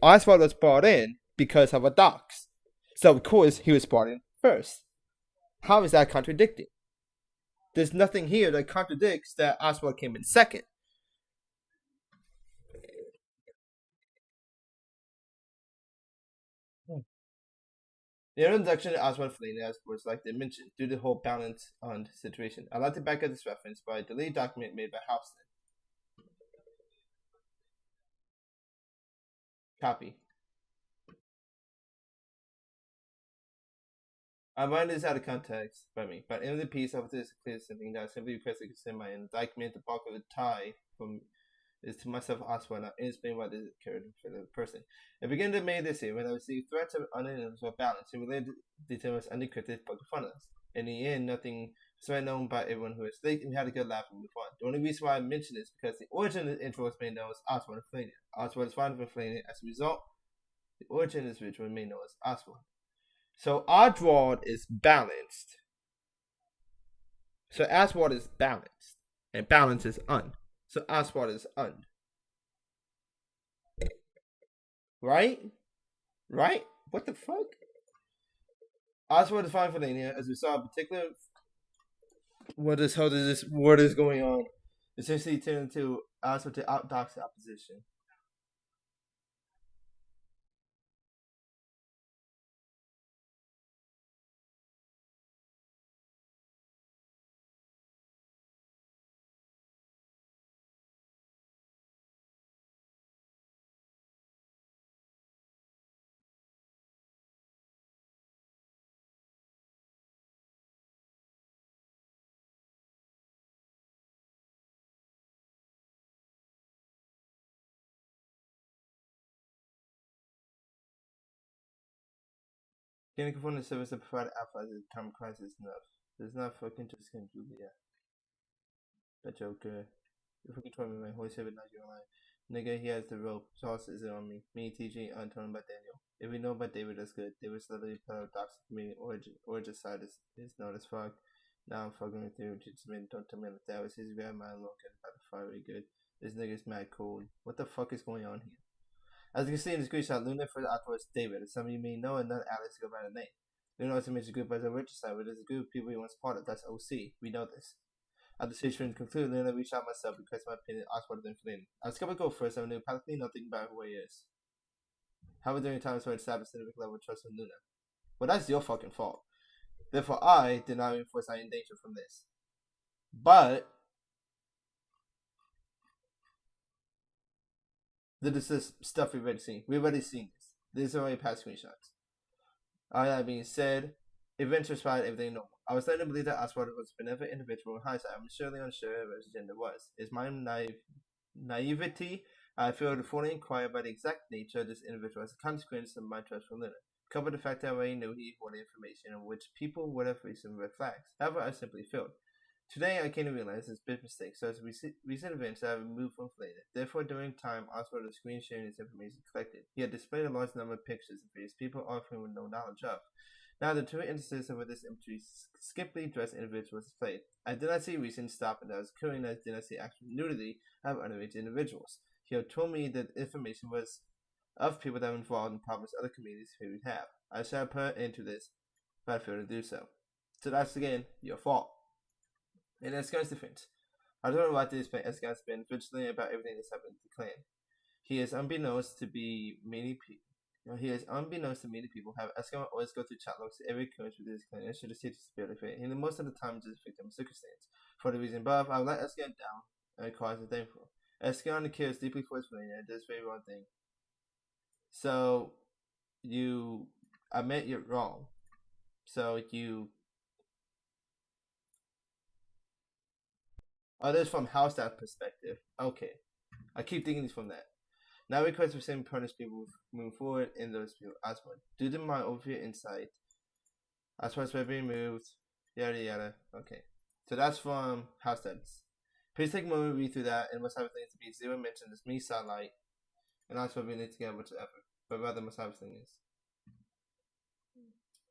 Oswald was brought in because of a dox. So of course he was brought in first. How is that contradicting? There's nothing here that contradicts that Oswald came in second. The introduction of Oswald Valania was like they mentioned, due to the whole balance on situation. I'd like to back up this reference by a deleted document made by Houston. Copy. I find this out of context by me, but in the piece of this clear something that I simply request to consider my document the bulk of the tie from is to myself Oswald, and explain why this occurred for the person. I began to May this year when I received threats of unintentional balance and related details unencrypted poke fun of us. In the end, nothing was well known by everyone who was late, and we had a good laugh and move on. The only reason why I mention this is because the origin of the intro was made known as Oswald and Valania. Oswald is fond of Valania. As a result, the origin of this ritual made known as Oswald. So Oswald is balanced. So Oswald is balanced. And balance is un. So Oswald is un. Right? Right? What the fuck? Oswald is fine for Valania, as we saw in particular what is going on. Essentially turned into Oswald to outdox the opposition. Can you confirm the service that provided Alpha as a time crisis enough? It's not fucking just him, Julia. That Joker. You fucking told me my whole shit, not your line. Nigga, he has the rope. Sauce is it on me. Me, TG, untold about Daniel. If we know about David, that's good. David's literally paradox community origin side is known as fuck. Now I'm fucking with you. Just don't tell me like that. Was his very mind looking about the fire very good. This nigga's mad cold. What the fuck is going on here? As you can see in the screenshot, Luna first outdoors David. Some of you may know and not Alex go by the name. Luna also makes a group as a richer side, but there's a group of people he wants part of. That's OC. We know this. At the station concluded, Luna reached out myself because my opinion Oswald is inflated. I was gonna go first, I knew practically nothing about who he is. However, during times where I established civic level of trust with Luna. Well, that's your fucking fault. Therefore, I did not reinforce I am in danger from this. But this is stuff we've already seen. We've already seen this. These are already past screenshots. All that being said, events transpired everything normal. I was led to believe that Oswald was a benevolent individual. In hindsight, I'm surely unsure of his gender was. Is my naivety? I feel fully inquired by the exact nature of this individual as a consequence of my trust for Luna. Coupled with the fact that I already knew he wanted information on which people would have raised some red flags. However, I simply failed. Today, I came to realize this big mistake, so as recent events that I have removed from Flater. Therefore, during time, Oswald was screen sharing his information collected. He had displayed a large number of pictures of various people offering with no knowledge of. Now, the two instances where this imagery skimpily dressed individuals displayed. I did not see recent stopping that was occurring, as I did not see actual nudity of underage individuals. He had told me that information was of people that are involved in problems other communities would have. I shall put into this, but I fail to do so. So that's again your fault. In Escon's defense, I don't know what this, but Escon's been vigilant about everything that's happened to the clan. He is unbeknownst to many people. Have Escon always go through chat logs to every occurrence with his clan and should have safety spirit of it. And most of the time just a victim of circumstance. For the reason above, I will let Escon down and cause a thankful. Escon cares deeply for his family and does very wrong thing. So you admit you're wrong. So you others from Hallstatt's perspective. Okay. I keep thinking this from that. Now request for same punish people move forward in those people as one. Due to my overview insight, as far as being removed, yada yada. Okay. So that's from Hallstatt's. Please take a moment to read through that and must have things to be zero mentioned as me satellite and also we need to get much effort. But rather must have thing is.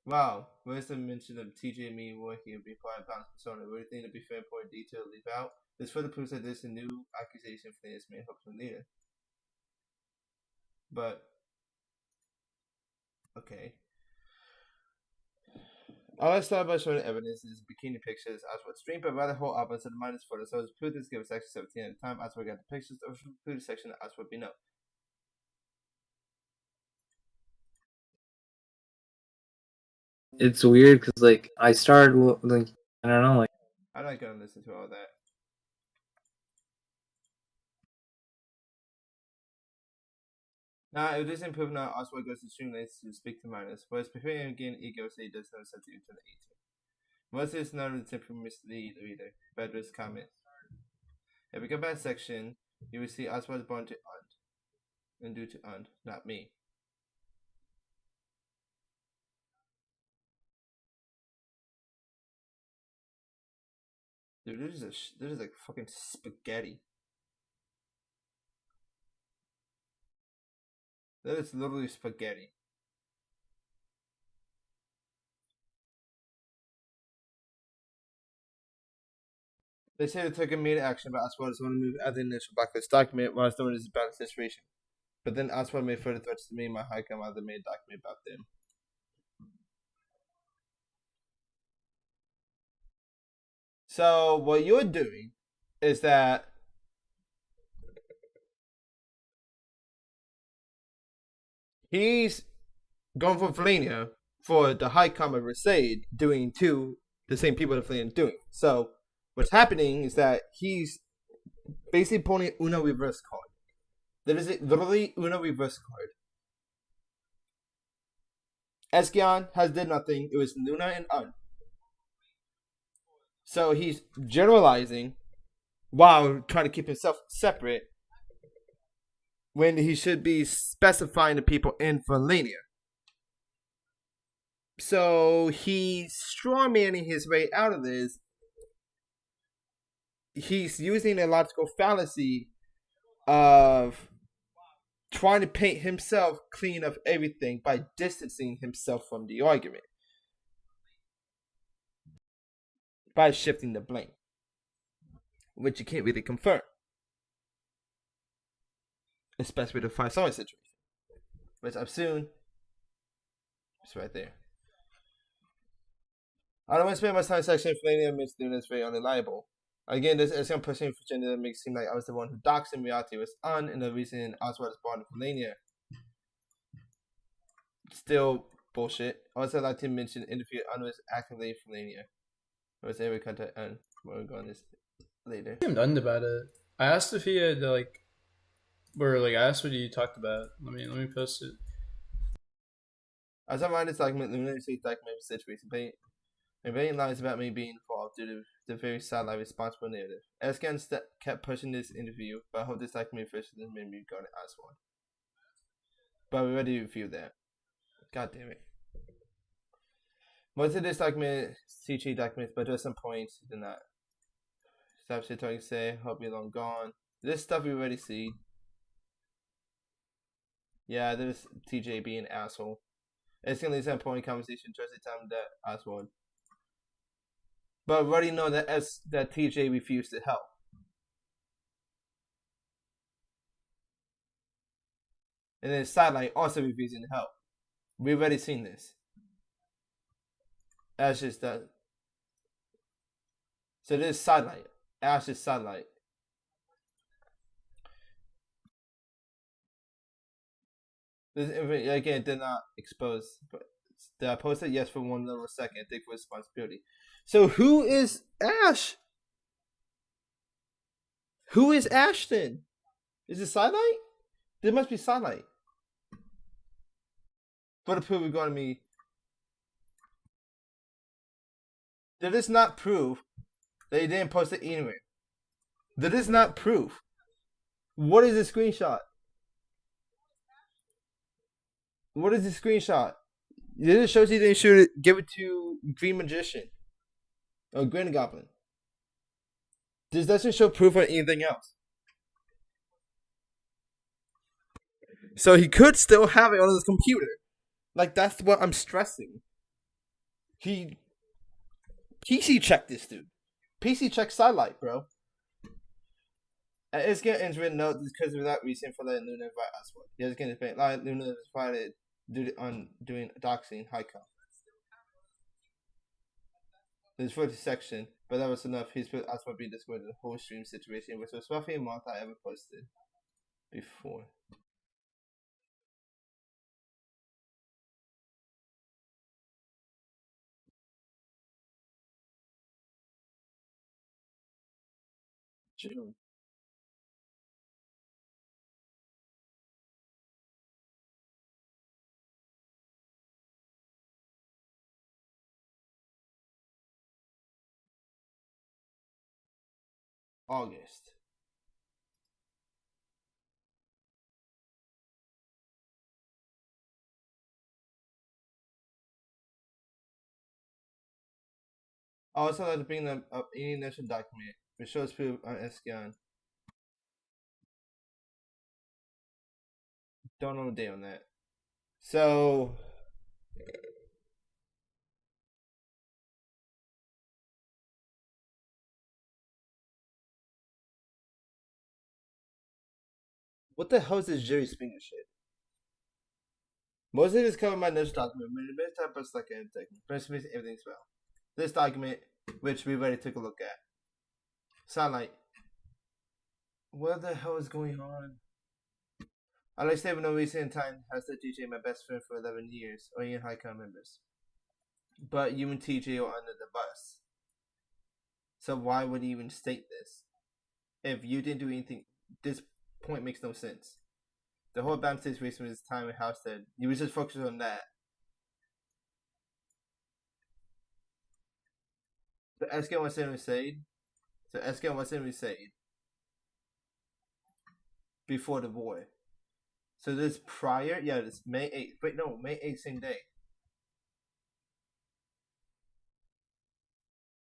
Wow, where's the mention of TJ and me working with required balance persona? Were anything to be fair important detail leave out? This further proves that there's a new accusation for this may help from leader. But okay. All I started by showing evidence is bikini pictures as what stream, but rather whole albums of the minus photos. So it's proof this gives section 17 at a time as we got the pictures of the section as what we know. It's weird because like I started like I don't know like I'm not gonna listen to all that. Now, if this improved now, Oswald goes to stream lanes to speak to minors. Whereas preparing again, ego say he does not substitute to the 18. Most is not an attempt to mislead the reader, but just comment. If we go back section, you will see Oswald is born to aunt. And due to aunt, not me. Dude, this is like fucking spaghetti. That is literally spaghetti. They say they took immediate action, but Oswald is want to move out of the initial blacklist document while doing this about the situation. But then Oswald made further threats to me and my high command that made a document about them. So what you're doing is that he's going for Valania for the High Command Resade doing to the same people that Valania doing. So what's happening is that he's basically pulling Una reverse card. That is literally Una reverse card. Eskeon has did nothing. It was Luna and Un. So he's generalizing while trying to keep himself separate when he should be specifying the people in Valania. So he's strawmanning his way out of this. He's using a logical fallacy of trying to paint himself clean of everything by distancing himself from the argument. By shifting the blame. Which you can't really confirm. Especially with the 5-star situation. Which I'm soon. It's right there. I don't want to spend my time section Valania makes doing this very unreliable. Again, this is some pushing for gender that makes it seem like I was the one who doxed in reality was Un, and the reason Oswald was born in Valania. Still bullshit. Also, I'd like to mention interview Un was actively Valania. Or was every contact Un? We'll go on this later. I'm done about it. I asked if he had like, or like I asked what you talked about. Let me post it. As I write this document, the Lunar States document situation. Rebellion lies about me being involved due to the very satellite responsible narrative. Escan kept pushing this interview, but I hope this document officially made me regarded as one. But we already reviewed that. God damn it. Most of this document is TG documents, but there's some points in that. Stop shit talking, say, hope you're long gone. This stuff we already see. Yeah, there's TJ being an asshole. It's gonna lead to some point in conversation towards the time that Oswald. But we already know that that TJ refused to help. And then Sidelight also refusing to help. We've already seen this. Ash is that. So this is Sidelight. Ash is Sidelight. This again did not expose. But did I post it? Yes, for 1 little second. Take responsibility. So who is Ash? Who is Ashton? Is it Sidelight? There must be Sidelight. For the proof regarding me. That is not proof that he didn't post it anywhere. That is not proof. What is the screenshot? What is the screenshot? It shows he didn't shoot it. Give it to Green Magician or Green Goblin. This doesn't show proof of anything else. So he could still have it on his computer. Like, that's what I'm stressing. He PC checked this dude. PC check Sidelight, bro. It's getting written note because of that reason for letting Luna invite us. Yeah, it's getting paid. Like Luna was invited on doing doxing high count. There's 40 section, but that was enough. He's put us being discord the whole stream situation, which was roughly a month I ever posted before. June. August. I also like to bring them up any initial document which shows proof on Escan. Don't know the date on that. So what the hell is this Jerry Springer shit? Most of this covered my initial document, but the best type of like a document. Basically, everything's well. This document, which we already took a look at. Sunlight. What the hell is going on? I like stay for no reason in time has the TJ my best friend for 11 years, or in high count members. But you and TJ are under the bus. So why would he even state this? If you didn't do anything, this point makes no sense. The whole BAM situation was time in Housestead. You was just focused on that. So SK was in Resade. So SK was in Resade. Before the war. So this prior, yeah, this May 8th. Wait, no, May 8th, same day.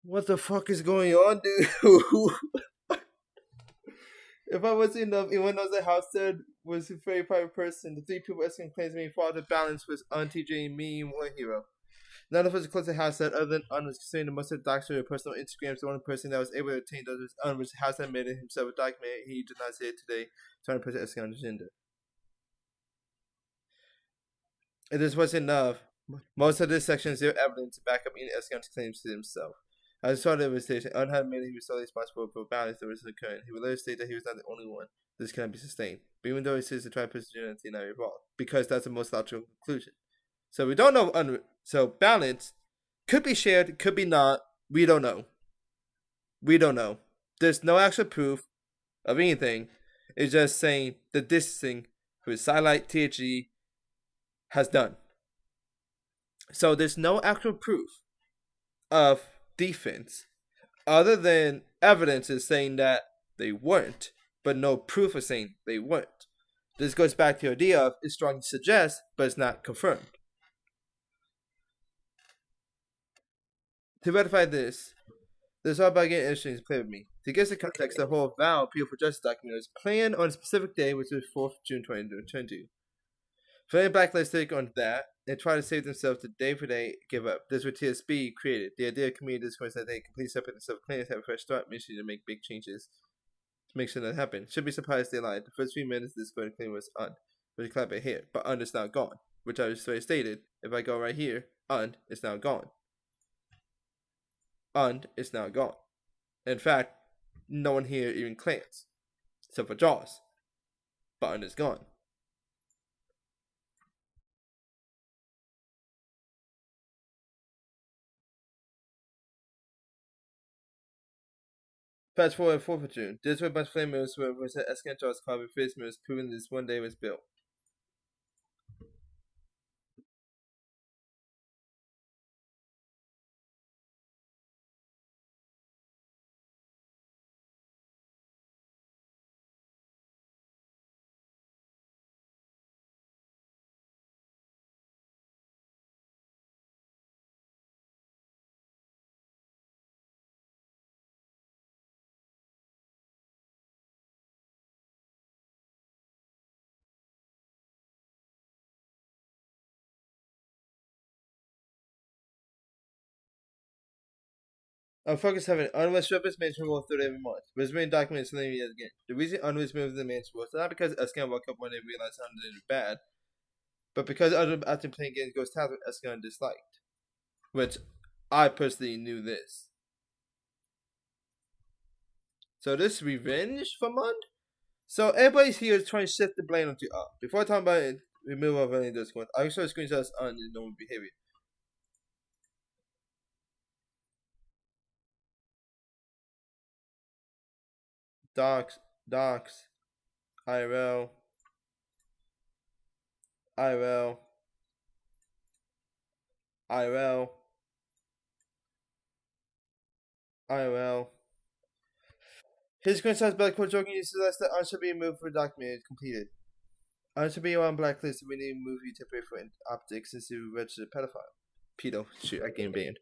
What the fuck is going on, dude? If I was enough, anyone knows that Housestead was a very private person. The 3 people asking claims me father balance was TJ, me, and one hero. None of us are close to Housestead other than was considering the most of the document or personal Instagrams. The only person that was able to obtain those was which Housestead made it himself a document. He did not say it today, trying to put the Escan agenda. If this wasn't enough, most of this section is zero evidence to back up any Escan's claims to himself. As part of the investigation, Unhad made he was solely responsible for violence that was occurring. He would later state that he was not the only one. This cannot be sustained. But even though he says to try to push the unity not involved, because that's the most logical conclusion. So we don't know. So balance could be shared, could be not. We don't know. We don't know. There's no actual proof of anything. It's just saying the distancing for Sidelight THG has done. So there's no actual proof of defense other than evidences saying that they weren't, but no proof of saying they weren't. This goes back to the idea of it's strongly suggests, but it's not confirmed. To verify this is all about getting interesting to play with me. To give the context, the whole vow appeal for justice document was planned on a specific day, which was 4th June 2022. Feeling blacklisted on that, they try to save themselves the day for day give up. This was TSB created. The idea of community discourse that they completely separate themselves, claims have a fresh start, mission to make big changes to make sure that happen. Should be surprised they lied. The first few minutes of this Discord claim was on. which clap right here, but und is now gone, which I just stated. If I go right here, und is now gone. Und is now gone. In fact, no one here even clans, except for Jaws, but und is gone. Fast forward 4th of June. This was a bunch of flame moves where was Escan Jaws carbon face moves, proving this one day was built. Focus 7. Unwest Strippers mansion will 3rd every month. Resume documents something yet again. The reason Unwest moved the mansion was not because Escan woke up one day and realized Unwest did bad, but because after playing games goes tasked with Escan disliked. Which I personally knew this. So this revenge from Mund? So everybody here is trying to shift the blame onto up. Before talking about it, removal of any Discord, I saw screenshots on normal behavior. Docs, IRL, IRL, IRL, IRL. His screenshots black quote joking he suggests that should be removed for document completed. Should be on blacklist we need movie temporary for optics since you registered pedophile. Pedo, shoot, I game banned.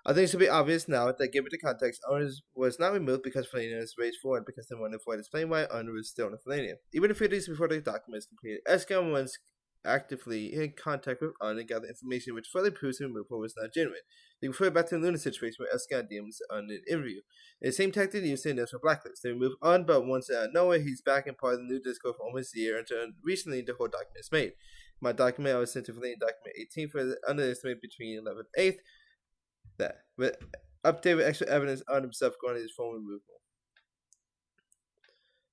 I think it should be obvious now that given the context, Owners was not removed because Valania was raised forward because they wanted to explain why Owner was still in Valania. Even a few days before the document is completed, Escom was actively in contact with Owner and gathered information which further proves the removal was not genuine. They refer back to the Luna situation where Escom DMs on an interview. In the same tactic used in the initial blacklist. They removed On, but once out of nowhere, he's back in part of the new Discord for almost a year until recently the whole document is made. My document I was sent to Valania document 18 for the underestimate between 11th and 8th. That with update with extra evidence on himself going to his phone removal.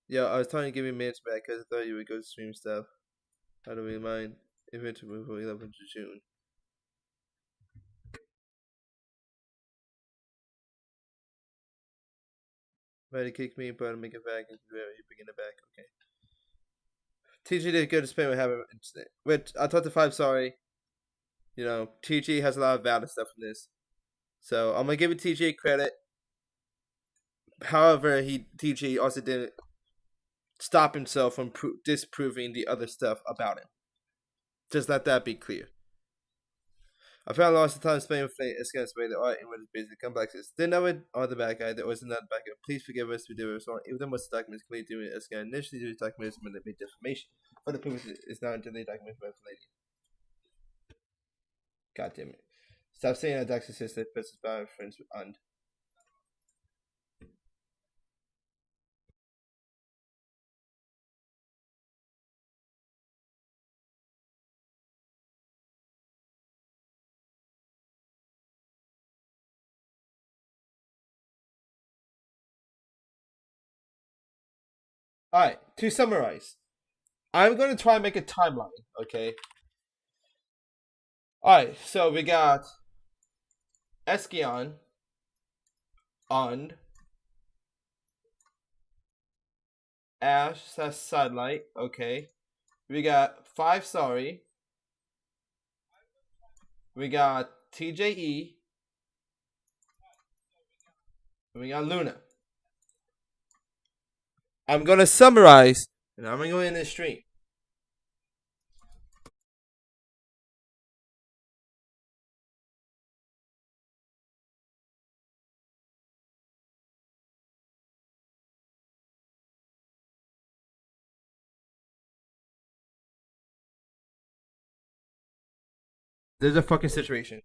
Yo, I was telling you to give me minutes back because I thought you would go stream stuff. I don't really mind. Event removal 11th of June. Ready to kick me, but I'll make it back. You bring it back. Okay. TG did good to spend with having incident. Which I talked to 5 sorry. You know, TG has a lot of valid stuff in this. So I'm gonna give it TG credit. However, TG also didn't stop himself from disproving the other stuff about him. Just let that be clear. I found lots of time spending with Escan's way the art and what is basic complexes. Didn't know it on the bad guy, there was another backup. Please forgive us, we did it wrong. Even though most documents completely doing Escan initially do documents when they made defamation. For the purpose is not until they document by Valania. God damn it. Stop saying that Dax's sister versus bad friends with Und. Alright, to summarize, I'm going to try and make a timeline, okay? Alright, so we got Escion, Und, Ash, that's Sidelight, okay. We got 5 sorry. We got TJE. And we got Luna. I'm going to summarize, and I'm going to go in this stream. There's a fucking situation.